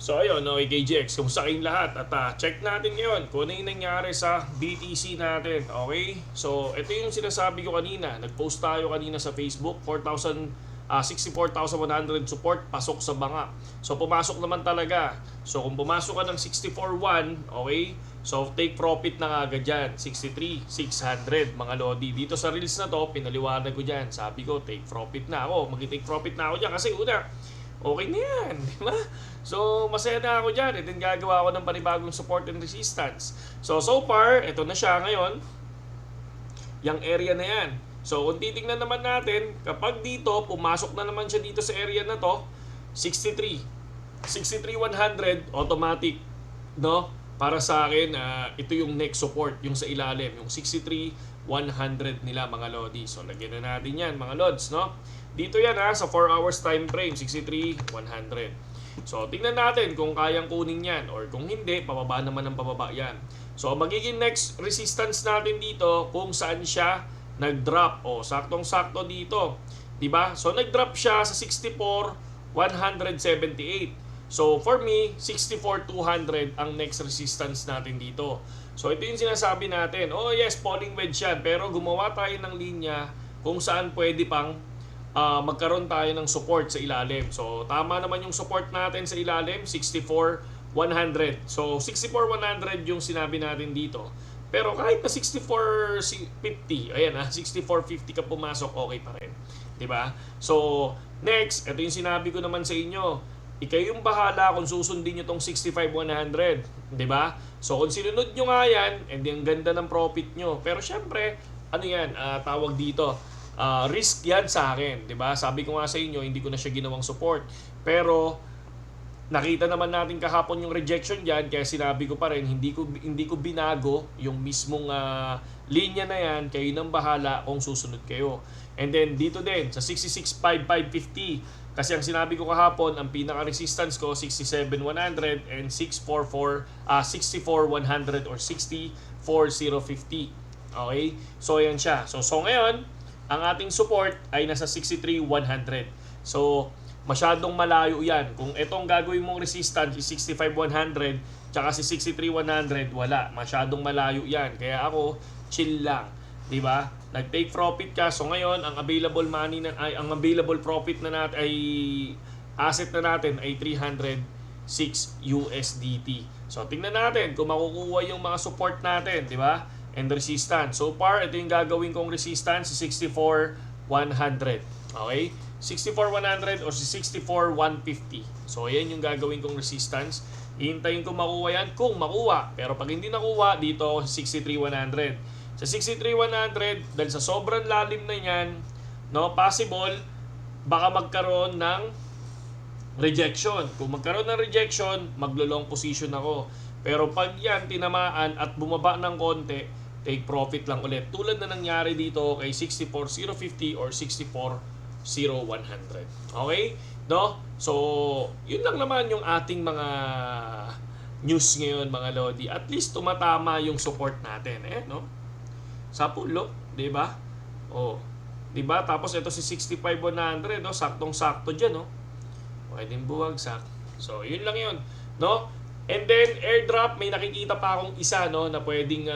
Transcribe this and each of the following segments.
So ayun, no, KJX, kumusta kayong lahat? At check natin ngayon kung ano yung nangyari sa BTC natin, okay? So ito yung sinasabi ko kanina, nag-post tayo kanina sa Facebook, 64,100 support, pasok sa banga. So pumasok naman talaga. So kung pumasok ka ng 64.1, okay? So take profit na agad dyan, 63,600 mga lodi. Dito sa reels na to, pinaliwanag ko dyan. Sabi ko, take profit na ako. Mag-take profit na ako dyan kasi una, okay na yan, di ba? So, masaya na ako dyan. And then, gagawa ako ng panibagong support and resistance. So far, ito na siya ngayon. Yung area na yan. So, kung titignan naman natin, kapag dito, pumasok na naman siya dito sa area na to, 63. 63,100, automatic. No? Para sa akin, ito yung next support, yung sa ilalim. Yung 63,100 nila, mga lodi. So, lagyan na natin yan, mga lods, no? Dito yan sa 4 hours time frame, 63,100. So, tingnan natin kung kayang kunin yan or kung hindi, pababa naman ng pababa yan. So, magiging next resistance natin dito kung saan siya nag-drop. O, saktong-sakto dito. Diba? So, nag-drop siya sa 64,178. So, for me, 64,200 ang next resistance natin dito. So, ito yung sinasabi natin. Oh, yes, falling wedge yan. Pero gumawa tayo ng linya kung saan pwede pang magkaroon tayo ng support sa ilalim. So, tama naman yung support natin sa ilalim, 64,100. So, 64,100 yung sinabi natin dito. Pero kahit na 64,50, ayan 64,50 ka pumasok, okay pa rin. Diba? So, next, ito yung sinabi ko naman sa inyo. Ikaw yung bahala kung susundin nyo tong 65,100. Diba? So, kung sinunod nyo nga yan, and ang ganda ng profit nyo. Pero syempre, ano yan, tawag dito, risk yan sa akin, 'di ba? Sabi ko nga sa inyo, hindi ko na siya ginawang support. Pero nakita naman natin kahapon yung rejection diyan, kaya sinabi ko pa rin hindi ko binago yung mismong linya na yan. Kayo nang bahala kung susunod kayo. And then dito din sa 66,550, kasi ang sinabi ko kahapon, ang pinaka resistance ko 67,100 and 64,100 or 64,050. Okay? So ayan siya. So ngayon, ang ating support ay nasa 63,100. So, masyadong malayo yan. Kung itong gagawin mong resistance is 65,100, tsaka si 63,100, wala. Masyadong malayo yan. Kaya ako, chill lang. Diba? Nag-take profit ka. So, ngayon, ang available money ang available profit na natin ay asset na natin ay 306 USDT. So, tingnan natin kung makukuha yung mga support natin. Diba? And resistance. So far, ito yung gagawin kong resistance, 64,100. Okay? 64,100 or 64,150. So, ayan yung gagawin kong resistance. Hihintayin ko makuha yan kung makuha. Pero pag hindi nakuha, dito 63,100. Sa 63,100, dahil sa sobrang lalim na yan, no, possible, baka magkaroon ng rejection. Kung magkaroon ng rejection, maglo-long position ako. Pero pag yan tinamaan at bumaba ng konti, take profit lang ulit. Tulad na nangyari dito kay 64,050 or 64,100. Okay? No? So, yun lang naman yung ating mga news ngayon, mga lodi. At least tumatama yung support natin, no? Sa pulo, 'di ba? Oh, 'di ba? Tapos ito si 65,100, no? Saktong-sakto diyan, no? Pwedeng buwagsak. So, yun lang yun, no? And then airdrop, may nakikita pa akong isa, no, na pwedeng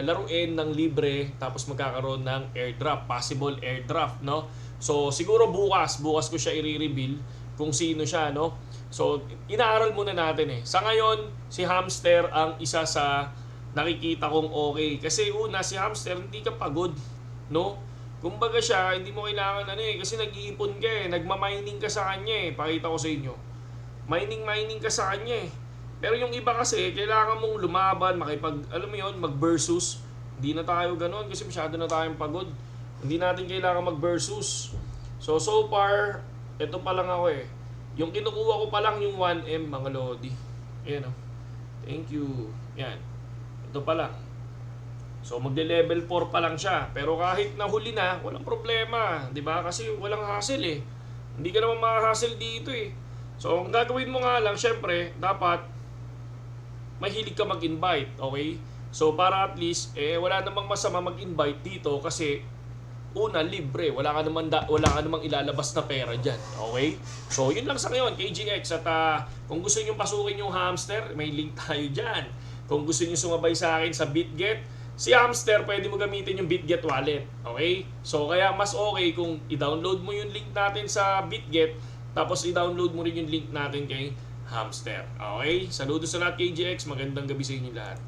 laruin ng libre tapos magkakaroon ng airdrop, possible airdrop, no? So siguro bukas ko siya i-reveal kung sino siya, no? So inaaral muna natin Sa ngayon, si Hamster ang isa sa nakikita kong okay. Kasi una, si Hamster hindi ka pagod, no? Kumbaga siya, hindi mo kailangan kasi nag-iipon ka nagma-mining ka sa kanya Pakita ko sa inyo. Mining ka sa kanya Pero yung iba kasi, kailangan mong lumaban, mag-versus. Hindi na tayo ganoon kasi masyado na tayong pagod. Hindi natin kailangan mag-versus. So far, ito pa lang ako Yung kinukuha ko pa lang yung 1M, mga lodi. Ayan Thank you. Yan. Ito pa lang. So magle-level 4 pa lang siya. Pero kahit nahuli na, walang problema. 'Di ba? Kasi walang hassle Hindi ka naman ma-hassle dito So, ang gagawin mo nga lang, syempre, dapat mahilig ka mag-invite, okay? So, para at least, wala namang masama mag-invite dito kasi Una, libre. Wala ka namang ilalabas na pera diyan. Okay? So, yun lang sa ngayon, KGX. At kung gusto niyo pasukin yung Hamster, may link tayo diyan. Kung gusto niyo sumabay sa akin sa BitGet, si Hamster, pwede mo gamitin yung BitGet wallet. Okay? So, kaya mas okay kung i-download mo yung link natin sa BitGet, tapos i-download mo rin yung link natin kay Hamster. Okay? Saludo sa lahat, KGX. Magandang gabi sa inyo lahat.